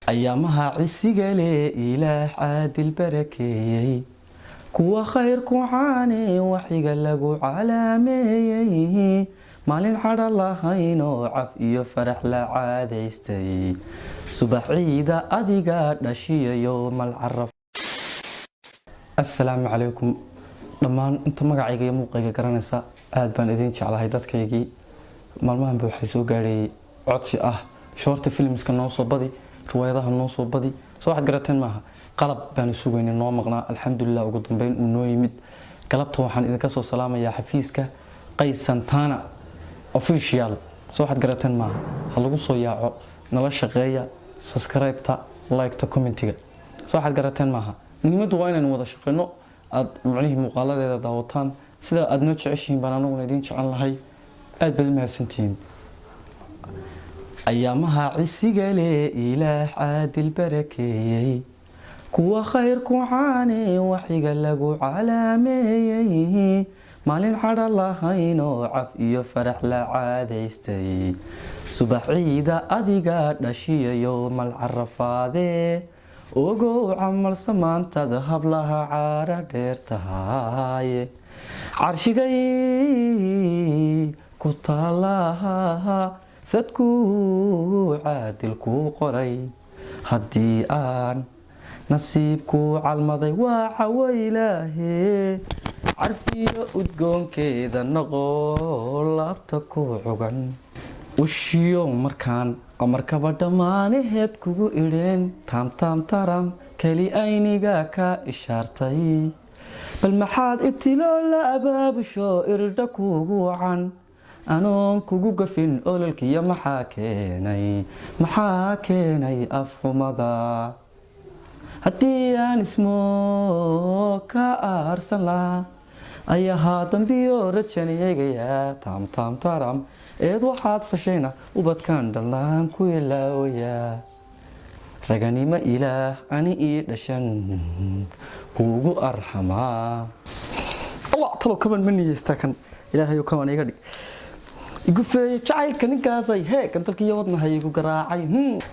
أيامها عسيقلي إله عادل بركيي كوا خير كوعاني وحيق لقو علامي مالين حر الله هينو عفيو فرح لعاديستي صباح عيدة أديقا نشي يوم العرف. السلام عليكم لما انت مقعيقا يموقيقا قرانيسا aad baan idin jeclahay dadkaygii maalmahan buu waxay soo gaaray codsi short filmska noo soo badi riwaayadaha noo soo badi soo waxaad garateen maaha qalab baan sugaynay noo maqnaa alxamdulillah ugu dambeyn uu noo yimid galabta waxaan idinka soo salaamayaa xafiiska Qays Santana official soo waxaad garateen maaha ha lagu soo yaaco nala shaqeeya subscribe-ta like-ta commentiga soo waxaad garateen maaha muhiimadu waa inaan wada shaqeyno aad macnaheedu muuqaaladeeda daawataan sida aad noo jeceshiin baan anaguna idin jecel lahay aad baad mahadsantihiin. أيامها عسيقلي إله عادل بركيي كوا خير كوعاني وحيق لقو علامي مالين حر الله هينو عفيو فرح لعاديستي صباح عيدة أديقا نشي يوم العرفاذي وقو عمل سمان تذهب لها عارة ديرتهاي عرشقي كتالها sadku caadilku qoray haddii aan nasiibku calmaday waa cawaylaahe carfiyo udgoonkeeda noqo laabta ku cugan ushiyo markaan amarkaba dhammaanaheed kugu idheen taamtaam taram keli ayniga ka ishaartay bal maxaad ibtiloo la abaabusho irdha kugu wacan anoon kugu gafin ololkiya maxaa keenay afxumada haddii aan ismoo ka aarsan lahaa ayahaa dambiyo rajan eegayaa taamtaam taram eed waxaad fashayna ubadkaan dhallaan ku ilaawayaa raganimo ilaah ani ii dhashan kuugu arxamaa allah talo kaban ma niyeystaa kan ilaahayo kaban iga dhig igufeeye jacaylka ninkaaday hee kantalkiyo wadnahaygu garaacay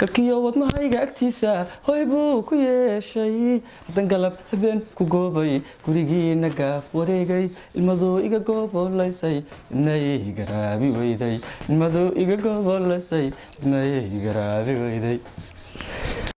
karkiyo wadnahayga agtiisa hoy buu ku yeeshay haddan galab habeen ku goobay gurigiina gaaf wareegay ilmaduu iga goobolaysay idnay garaabi weyday ilmaduu iga goobolaysay idnay garaabi weyday